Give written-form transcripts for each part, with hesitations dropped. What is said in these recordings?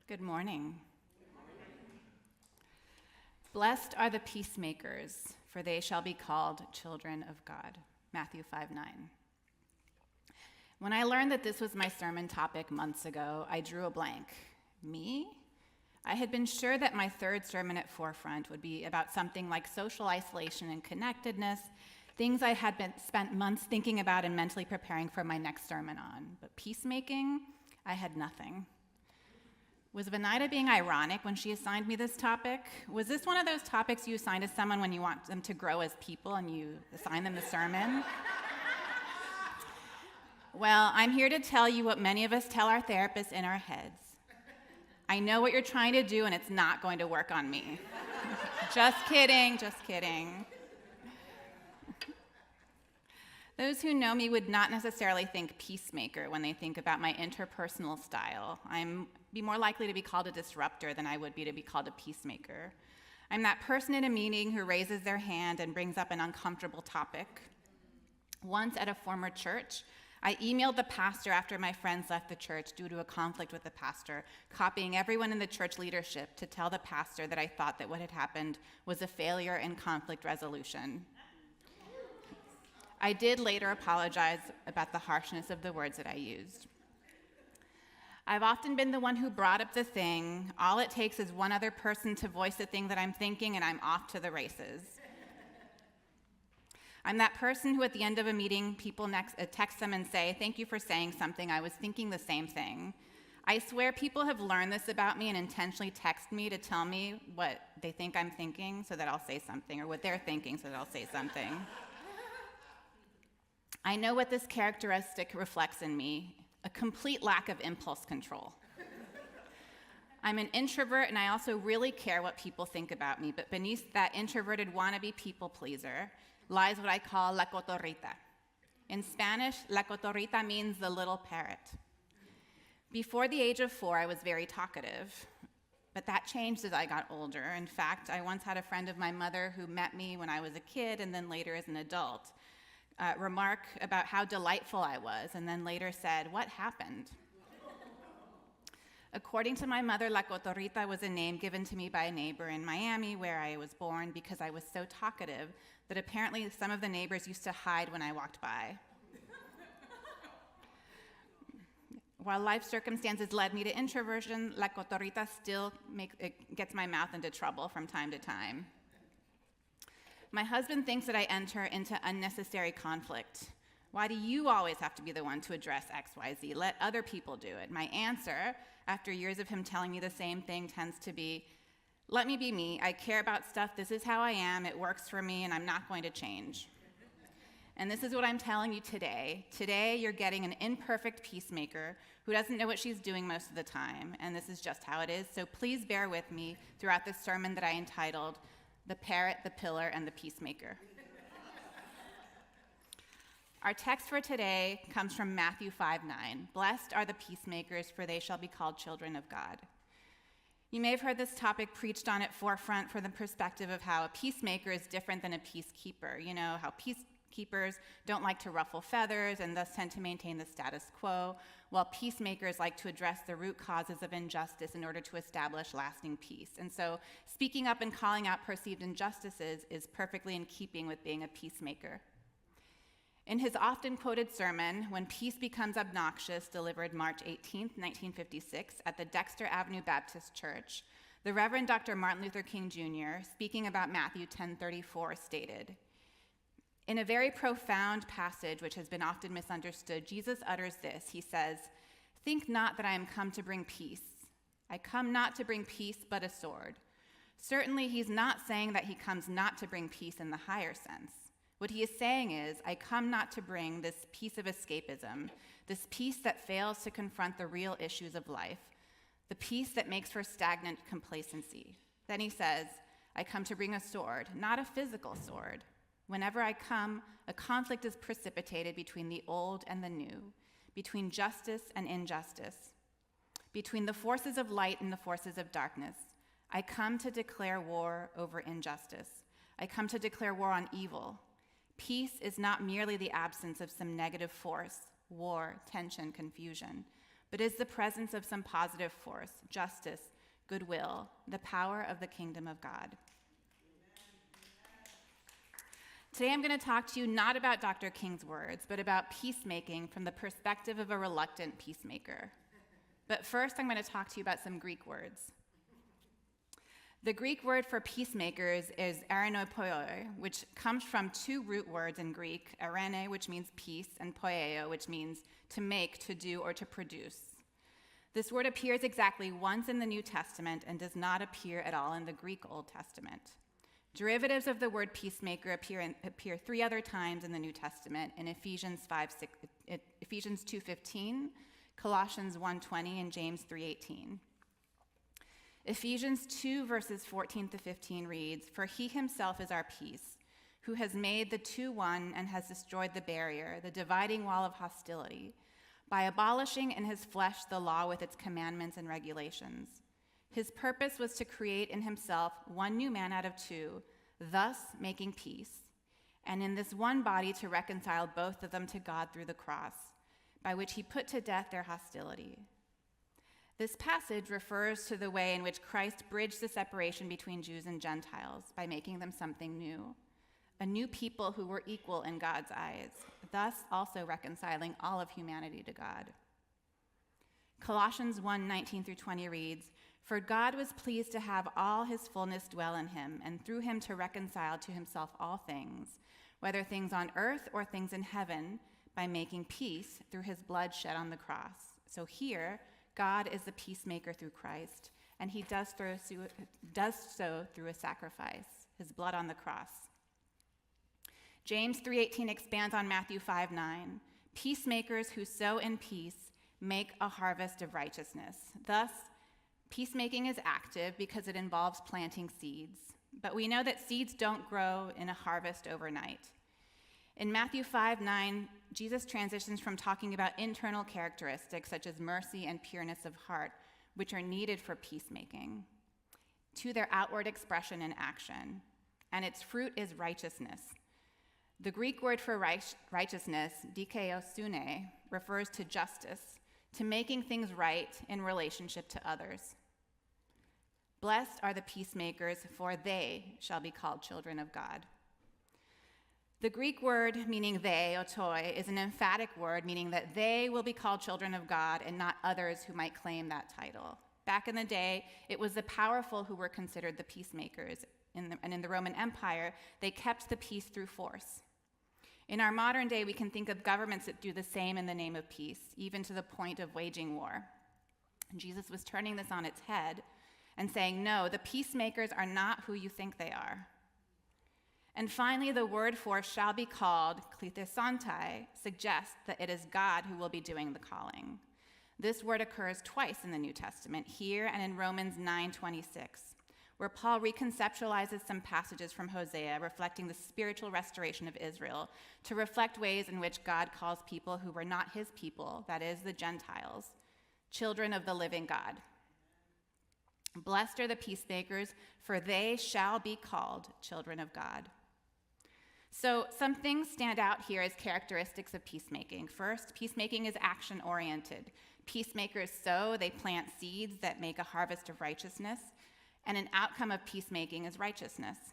Good morning. Blessed are the peacemakers, for they shall be called children of God. Matthew 5:9. When I learned that this was my sermon topic months ago, I drew a blank. Me? I had been sure that my third sermon at Forefront would be about something like social isolation and connectedness, things I had spent months thinking about and mentally preparing for my next sermon on. But peacemaking, I had nothing. Was Venida being ironic when she assigned me this topic? Was this one of those topics you assign to someone when you want them to grow as people and you assign them the sermon? Well, I'm here to tell you what many of us tell our therapists in our heads. I know what you're trying to do and it's not going to work on me. Just kidding, just kidding. Those who know me would not necessarily think peacemaker when they think about my interpersonal style. I'm be more likely to be called a disruptor than I would be to be called a peacemaker. I'm that person in a meeting who raises their hand and brings up an uncomfortable topic. Once at a former church, I emailed the pastor after my friends left the church due to a conflict with the pastor, copying everyone in the church leadership to tell the pastor that I thought that what had happened was a failure in conflict resolution. I did later apologize about the harshness of the words that I used. I've often been the one who brought up the thing. All it takes is one other person to voice the thing that I'm thinking, and I'm off to the races. I'm that person who at the end of a meeting, people text them and say, "Thank you for saying something. I was thinking the same thing." I swear people have learned this about me and intentionally text me to tell me what they think I'm thinking so that I'll say something, or what they're thinking so that I'll say something. I know what this characteristic reflects in me, a complete lack of impulse control. I'm an introvert and I also really care what people think about me, but beneath that introverted wannabe people pleaser lies what I call la cotorrita. In Spanish, la cotorrita means the little parrot. Before the age of 4, I was very talkative, but that changed as I got older. In fact, I once had a friend of my mother who met me when I was a kid and then later as an adult remark about how delightful I was, and then later said, "What happened?" According to my mother, La Cotorrita was a name given to me by a neighbor in Miami where I was born because I was so talkative that apparently some of the neighbors used to hide when I walked by. While life circumstances led me to introversion, La Cotorrita still gets my mouth into trouble from time to time. My husband thinks that I enter into unnecessary conflict. Why do you always have to be the one to address XYZ? Let other people do it. My answer, after years of him telling me the same thing, tends to be, let me be me. I care about stuff. This is how I am. It works for me, and I'm not going to change. And this is what I'm telling you today. Today, you're getting an imperfect peacemaker who doesn't know what she's doing most of the time, and this is just how it is. So please bear with me throughout this sermon that I entitled, The Parrot, the Pillar, and the Peacemaker. Our text for today comes from Matthew 5:9. Blessed are the peacemakers, for they shall be called children of God. You may have heard this topic preached on at Forefront from the perspective of how a peacemaker is different than a peacekeeper. You know, how peacekeepers don't like to ruffle feathers and thus tend to maintain the status quo, while peacemakers like to address the root causes of injustice in order to establish lasting peace. And so speaking up and calling out perceived injustices is perfectly in keeping with being a peacemaker. In his often quoted sermon, When Peace Becomes Obnoxious, delivered March 18, 1956, at the Dexter Avenue Baptist Church, the Reverend Dr. Martin Luther King Jr., speaking about Matthew 10:34, stated, in a very profound passage which has been often misunderstood, Jesus utters this. He says, "Think not that I am come to bring peace. I come not to bring peace, but a sword." Certainly, he's not saying that he comes not to bring peace in the higher sense. What he is saying is, I come not to bring this peace of escapism, this peace that fails to confront the real issues of life, the peace that makes for stagnant complacency. Then he says, I come to bring a sword, not a physical sword. Whenever I come, a conflict is precipitated between the old and the new, between justice and injustice, between the forces of light and the forces of darkness. I come to declare war over injustice. I come to declare war on evil. Peace is not merely the absence of some negative force, war, tension, confusion, but is the presence of some positive force, justice, goodwill, the power of the kingdom of God. Today I'm going to talk to you not about Dr. King's words, but about peacemaking from the perspective of a reluctant peacemaker. But first I'm going to talk to you about some Greek words. The Greek word for peacemakers is arenopoi, which comes from two root words in Greek, arene, which means peace, and poieo, which means to make, to do, or to produce. This word appears exactly once in the New Testament and does not appear at all in the Greek Old Testament. Derivatives of the word peacemaker appear three other times in the New Testament, in Ephesians 2:15, Colossians 1:20, and James 3:18. Ephesians 2 verses 14 to 15 reads, "For he himself is our peace, who has made the two one and has destroyed the barrier, the dividing wall of hostility, by abolishing in his flesh the law with its commandments and regulations. His purpose was to create in himself one new man out of two, thus making peace, and in this one body to reconcile both of them to God through the cross, by which he put to death their hostility." This passage refers to the way in which Christ bridged the separation between Jews and Gentiles by making them something new, a new people who were equal in God's eyes, thus also reconciling all of humanity to God. Colossians 1:19 through 20 reads, "For God was pleased to have all his fullness dwell in him, and through him to reconcile to himself all things, whether things on earth or things in heaven, by making peace through his blood shed on the cross." So here, God is the peacemaker through Christ, and he does so through a sacrifice, his blood on the cross. James 3:18 expands on Matthew 5:9. "Peacemakers who sow in peace make a harvest of righteousness." Thus, peacemaking is active because it involves planting seeds. But we know that seeds don't grow in a harvest overnight. In Matthew 5:9, Jesus transitions from talking about internal characteristics such as mercy and pureness of heart, which are needed for peacemaking, to their outward expression in action. And its fruit is righteousness. The Greek word for righteousness, dikaiosune, refers to justice, to making things right in relationship to others. "Blessed are the peacemakers, for they shall be called children of God." The Greek word meaning they, otoi, is an emphatic word meaning that they will be called children of God and not others who might claim that title. Back in the day, it was the powerful who were considered the peacemakers, and in the Roman Empire, they kept the peace through force. In our modern day, we can think of governments that do the same in the name of peace, even to the point of waging war. Jesus was turning this on its head and saying, no, the peacemakers are not who you think they are. And finally, the word for shall be called, klithesontai, suggests that it is God who will be doing the calling. This word occurs twice in the New Testament, here and in Romans 9:26, where Paul reconceptualizes some passages from Hosea reflecting the spiritual restoration of Israel to reflect ways in which God calls people who were not his people, that is, the Gentiles, children of the living God. "Blessed are the peacemakers, for they shall be called children of God." So some things stand out here as characteristics of peacemaking. First, peacemaking is action-oriented. Peacemakers sow, they plant seeds that make a harvest of righteousness, and an outcome of peacemaking is righteousness.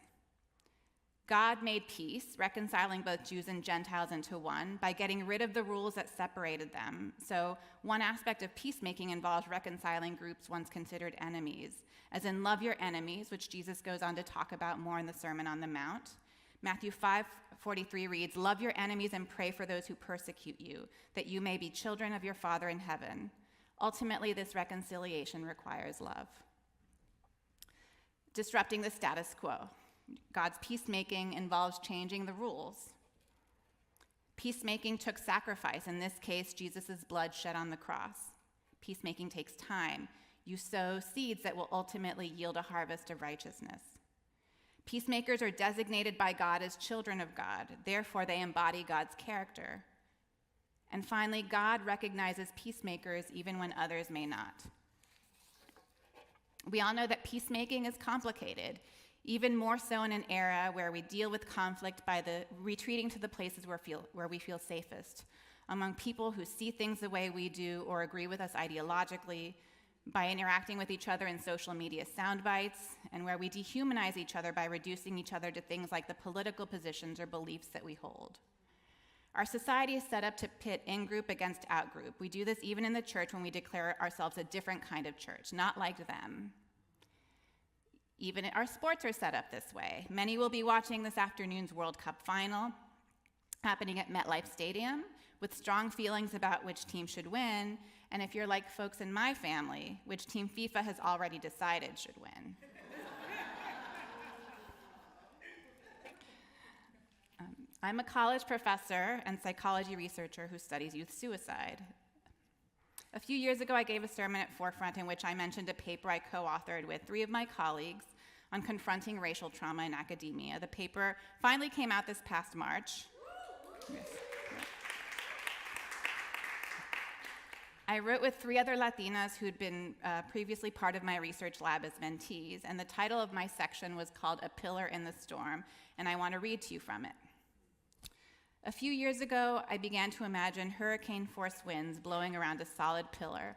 God made peace, reconciling both Jews and Gentiles into one by getting rid of the rules that separated them. So one aspect of peacemaking involves reconciling groups once considered enemies, as in love your enemies, which Jesus goes on to talk about more in the Sermon on the Mount. Matthew 5:43 reads, "Love your enemies and pray for those who persecute you, that you may be children of your Father in heaven." Ultimately, this reconciliation requires love. Disrupting the status quo. God's peacemaking involves changing the rules. Peacemaking took sacrifice, in this case, Jesus' blood shed on the cross. Peacemaking takes time. You sow seeds that will ultimately yield a harvest of righteousness. Peacemakers are designated by God as children of God. Therefore, they embody God's character. And finally, God recognizes peacemakers even when others may not. We all know that peacemaking is complicated, even more so in an era where we deal with conflict by retreating to the places where we feel safest, among people who see things the way we do or agree with us ideologically, by interacting with each other in social media sound bites, and where we dehumanize each other by reducing each other to things like the political positions or beliefs that we hold. Our society is set up to pit in-group against out-group. We do this even in the church when we declare ourselves a different kind of church, not like them. Even our sports are set up this way. Many will be watching this afternoon's World Cup final, happening at MetLife Stadium, with strong feelings about which team should win, and if you're like folks in my family, which team FIFA has already decided should win. I'm a college professor and psychology researcher who studies youth suicide. A few years ago, I gave a sermon at Forefront in which I mentioned a paper I co-authored with 3 of my colleagues on confronting racial trauma in academia. The paper finally came out this past March. Yes. I wrote with 3 other Latinas who'd been previously part of my research lab as mentees, and the title of my section was called A Pillar in the Storm, and I want to read to you from it. A few years ago, I began to imagine hurricane-force winds blowing around a solid pillar,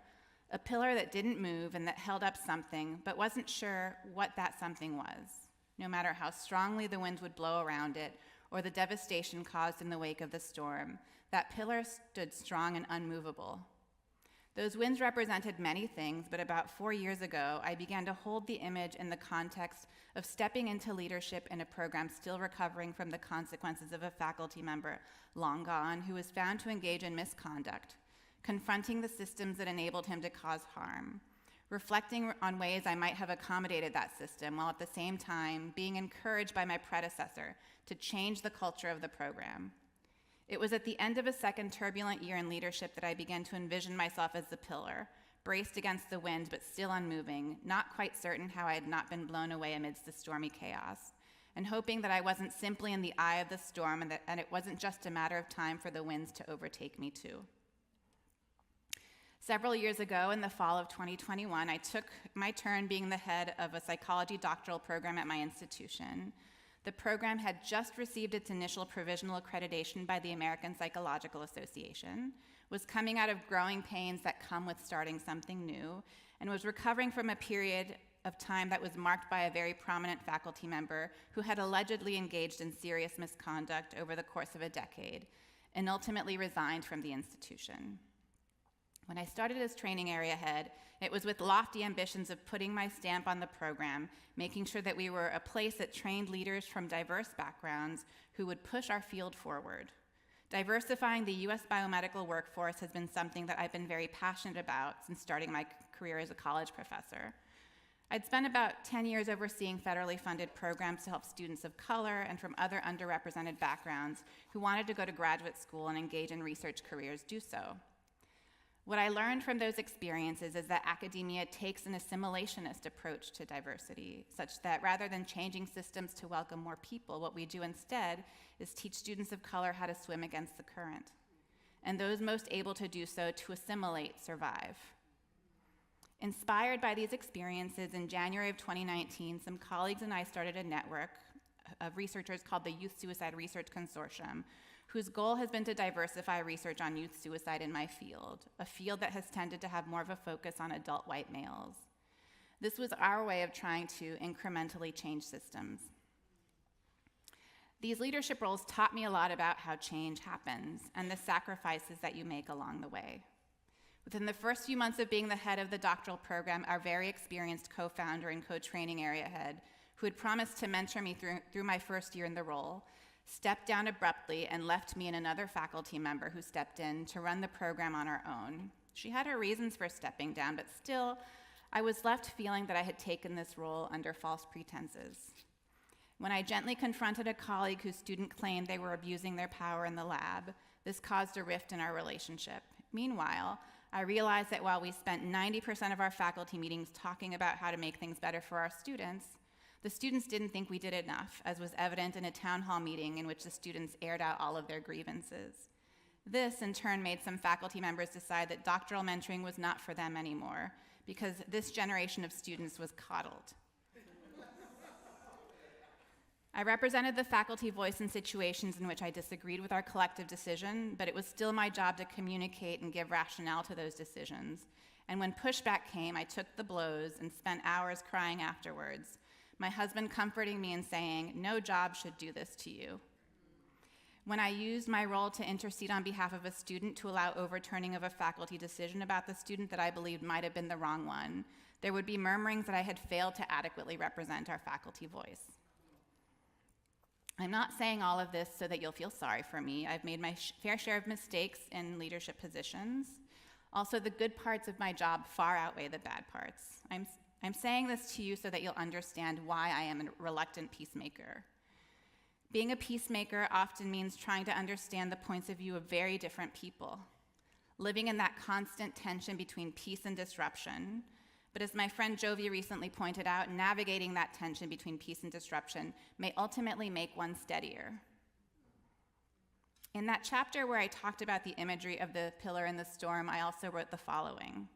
a pillar that didn't move and that held up something, but wasn't sure what that something was, no matter how strongly the winds would blow around it or the devastation caused in the wake of the storm. That pillar stood strong and unmovable. Those winds represented many things, but about 4 years ago, I began to hold the image in the context of stepping into leadership in a program still recovering from the consequences of a faculty member long gone who was found to engage in misconduct, confronting the systems that enabled him to cause harm, reflecting on ways I might have accommodated that system while at the same time being encouraged by my predecessor to change the culture of the program. It was at the end of a second turbulent year in leadership that I began to envision myself as the pillar, braced against the wind but still unmoving, not quite certain how I had not been blown away amidst the stormy chaos, and hoping that I wasn't simply in the eye of the storm and it wasn't just a matter of time for the winds to overtake me too. Several years ago, in the fall of 2021, I took my turn being the head of a psychology doctoral program at my institution. The program had just received its initial provisional accreditation by the American Psychological Association, was coming out of growing pains that come with starting something new, and was recovering from a period of time that was marked by a very prominent faculty member who had allegedly engaged in serious misconduct over the course of a decade, and ultimately resigned from the institution. When I started as training area head, it was with lofty ambitions of putting my stamp on the program, making sure that we were a place that trained leaders from diverse backgrounds who would push our field forward. Diversifying the U.S. biomedical workforce has been something that I've been very passionate about since starting my career as a college professor. I'd spent about 10 years overseeing federally funded programs to help students of color and from other underrepresented backgrounds who wanted to go to graduate school and engage in research careers do so. What I learned from those experiences is that academia takes an assimilationist approach to diversity, such that rather than changing systems to welcome more people, what we do instead is teach students of color how to swim against the current, and those most able to do so to assimilate survive. Inspired by these experiences, in January of 2019, some colleagues and I started a network of researchers called the Youth Suicide Research Consortium, whose goal has been to diversify research on youth suicide in my field, a field that has tended to have more of a focus on adult white males. This was our way of trying to incrementally change systems. These leadership roles taught me a lot about how change happens and the sacrifices that you make along the way. Within the first few months of being the head of the doctoral program, our very experienced co-founder and co-training area head, who had promised to mentor me through my first year in the role, stepped down abruptly and left me and another faculty member who stepped in to run the program on our own. She had her reasons for stepping down, but still, I was left feeling that I had taken this role under false pretenses. When I gently confronted a colleague whose student claimed they were abusing their power in the lab, this caused a rift in our relationship. Meanwhile, I realized that while we spent 90% of our faculty meetings talking about how to make things better for our students, the students didn't think we did enough, as was evident in a town hall meeting in which the students aired out all of their grievances. This, in turn, made some faculty members decide that doctoral mentoring was not for them anymore, because this generation of students was coddled. I represented the faculty voice in situations in which I disagreed with our collective decision, but it was still my job to communicate and give rationale to those decisions. And when pushback came, I took the blows and spent hours crying afterwards, my husband comforting me and saying, "No job should do this to you." When I used my role to intercede on behalf of a student to allow overturning of a faculty decision about the student that I believed might have been the wrong one, there would be murmurings that I had failed to adequately represent our faculty voice. I'm not saying all of this so that you'll feel sorry for me. I've made my fair share of mistakes in leadership positions. Also, the good parts of my job far outweigh the bad parts. I'm saying this to you so that you'll understand why I am a reluctant peacemaker. Being a peacemaker often means trying to understand the points of view of very different people, living in that constant tension between peace and disruption. But as my friend Jovi recently pointed out, navigating that tension between peace and disruption may ultimately make one steadier. In that chapter where I talked about the imagery of the pillar in the storm, I also wrote the following.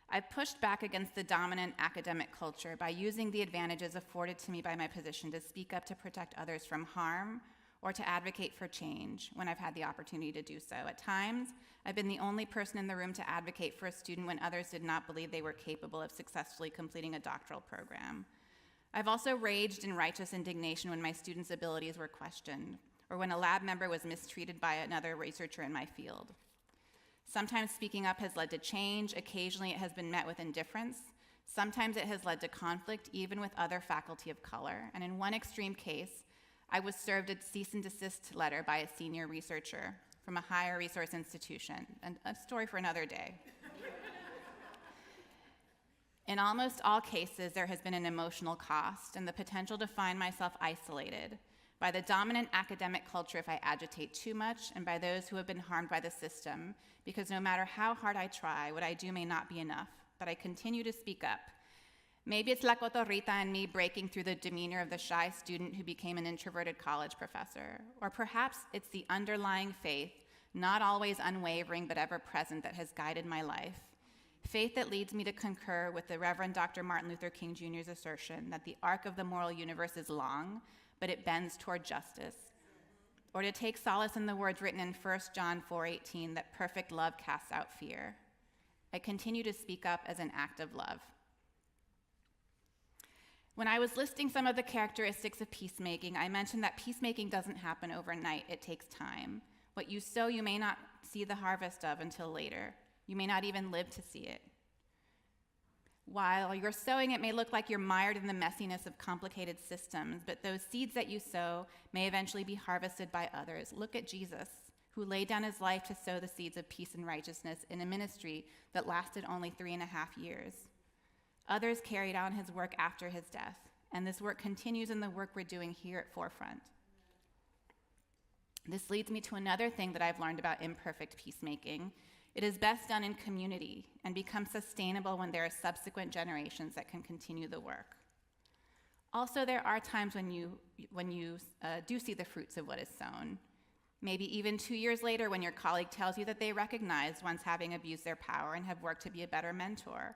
I've pushed back against the dominant academic culture by using the advantages afforded to me by my position to speak up to protect others from harm or to advocate for change when I've had the opportunity to do so. At times, I've been the only person in the room to advocate for a student when others did not believe they were capable of successfully completing a doctoral program. I've also raged in righteous indignation when my students' abilities were questioned, or when a lab member was mistreated by another researcher in my field. Sometimes speaking up has led to change. Occasionally it has been met with indifference. Sometimes it has led to conflict, even with other faculty of color. And in one extreme case, I was served a cease and desist letter by a senior researcher from a higher resource institution, and a story for another day. In almost all cases, there has been an emotional cost and the potential to find myself isolated by the dominant academic culture if I agitate too much, and by those who have been harmed by the system, because no matter how hard I try, what I do may not be enough, but I continue to speak up. Maybe it's La Cotorrita in me breaking through the demeanor of the shy student who became an introverted college professor. Or perhaps it's the underlying faith, not always unwavering but ever present, that has guided my life. Faith that leads me to concur with the Reverend Dr. Martin Luther King Jr.'s assertion that the arc of the moral universe is long, but it bends toward justice. Or to take solace in the words written in 1 John 4:18, that perfect love casts out fear. I continue to speak up as an act of love. When I was listing some of the characteristics of peacemaking, I mentioned that peacemaking doesn't happen overnight. It takes time. What you sow, you may not see the harvest of until later. You may not even live to see it. While you're sowing, it may look like you're mired in the messiness of complicated systems, but those seeds that you sow may eventually be harvested by others. Look at Jesus, who laid down his life to sow the seeds of peace and righteousness in a ministry that lasted only 3.5 years. Others carried on his work after his death, and this work continues in the work we're doing here at Forefront. This leads me to another thing that I've learned about imperfect peacemaking. It is best done in community and becomes sustainable when there are subsequent generations that can continue the work. Also, there are times when you do see the fruits of what is sown. Maybe even 2 years later when your colleague tells you that they recognized once having abused their power and have worked to be a better mentor.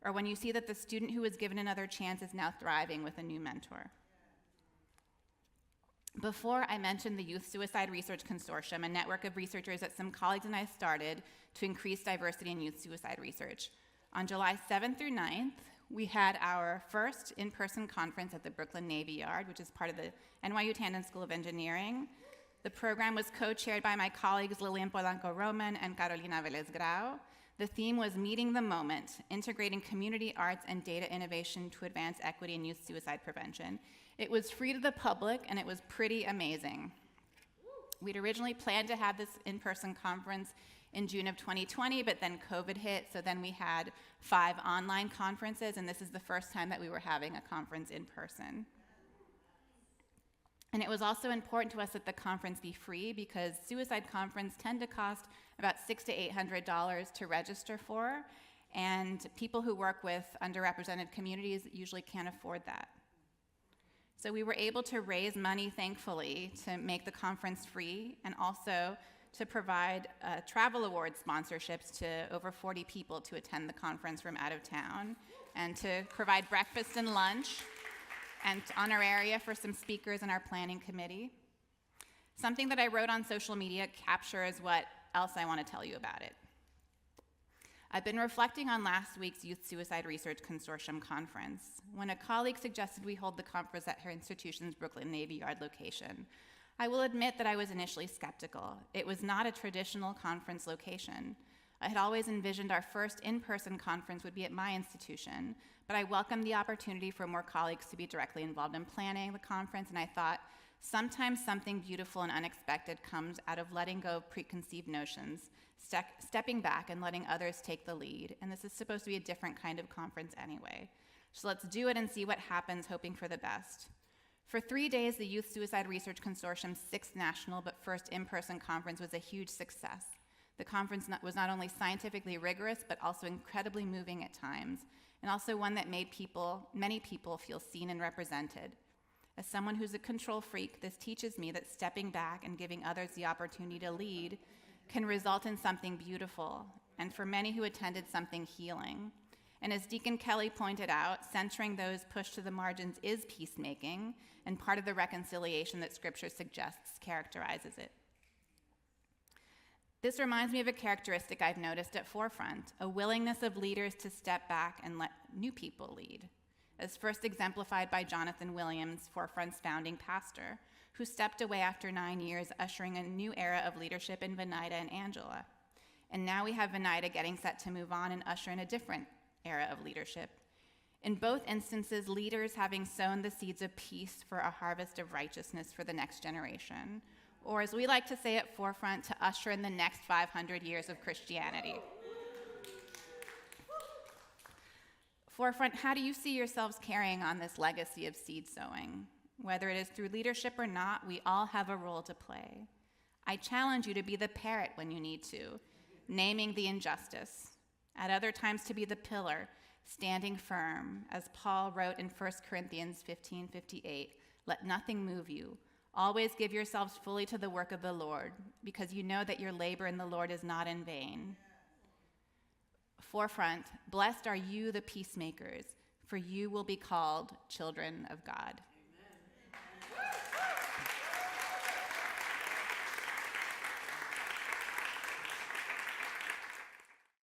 Or when you see that the student who was given another chance is now thriving with a new mentor. Before, I mentioned the Youth Suicide Research Consortium, a network of researchers that some colleagues and I started to increase diversity in youth suicide research. On July 7th through 9th, we had our first in-person conference at the Brooklyn Navy Yard, which is part of the NYU Tandon School of Engineering. The program was co-chaired by my colleagues Lillian Polanco-Roman and Carolina Velez-Grau. The theme was Meeting the Moment, integrating community arts and data innovation to advance equity in youth suicide prevention. It was free to the public, and it was pretty amazing. We'd originally planned to have this in-person conference in June of 2020, but then COVID hit, so then we had 5 online conferences, and this is the first time that we were having a conference in person. And it was also important to us that the conference be free because suicide conferences tend to cost about $600 to $800 to register for, and people who work with underrepresented communities usually can't afford that. So we were able to raise money, thankfully, to make the conference free, and also to provide travel award sponsorships to over 40 people to attend the conference from out of town, and to provide breakfast and lunch. and honoraria for some speakers in our planning committee. Something that I wrote on social media captures what else I want to tell you about it. I've been reflecting on last week's Youth Suicide Research Consortium conference, when a colleague suggested we hold the conference at her institution's Brooklyn Navy Yard location. I will admit that I was initially skeptical. It was not a traditional conference location. I had always envisioned our first in-person conference would be at my institution, but I welcomed the opportunity for more colleagues to be directly involved in planning the conference, and I thought, sometimes something beautiful and unexpected comes out of letting go of preconceived notions, stepping back and letting others take the lead, and this is supposed to be a different kind of conference anyway. So let's do it and see what happens, hoping for the best. For 3 days, the Youth Suicide Research Consortium's 6th national but first in-person conference was a huge success. The conference was not only scientifically rigorous, but also incredibly moving at times, and also one that made many people feel seen and represented. As someone who's a control freak, this teaches me that stepping back and giving others the opportunity to lead can result in something beautiful, and for many who attended, something healing. And as Deacon Kelly pointed out, centering those pushed to the margins is peacemaking, and part of the reconciliation that Scripture suggests characterizes it. This reminds me of a characteristic I've noticed at Forefront, a willingness of leaders to step back and let new people lead, as first exemplified by Jonathan Williams, Forefront's founding pastor, who stepped away after 9 years, ushering a new era of leadership in Venida and Angela. And now we have Venida getting set to move on and usher in a different era of leadership. In both instances, leaders having sown the seeds of peace for a harvest of righteousness for the next generation, or as we like to say at Forefront, to usher in the next 500 years of Christianity. Forefront, how do you see yourselves carrying on this legacy of seed sowing? Whether it is through leadership or not, we all have a role to play. I challenge you to be the parrot when you need to, naming the injustice. At other times to be the pillar, standing firm, as Paul wrote in 1 Corinthians 15:58, "Let nothing move you. Always give yourselves fully to the work of the Lord, because you know that your labor in the Lord is not in vain." Forefront, blessed are you, the peacemakers, for you will be called children of God.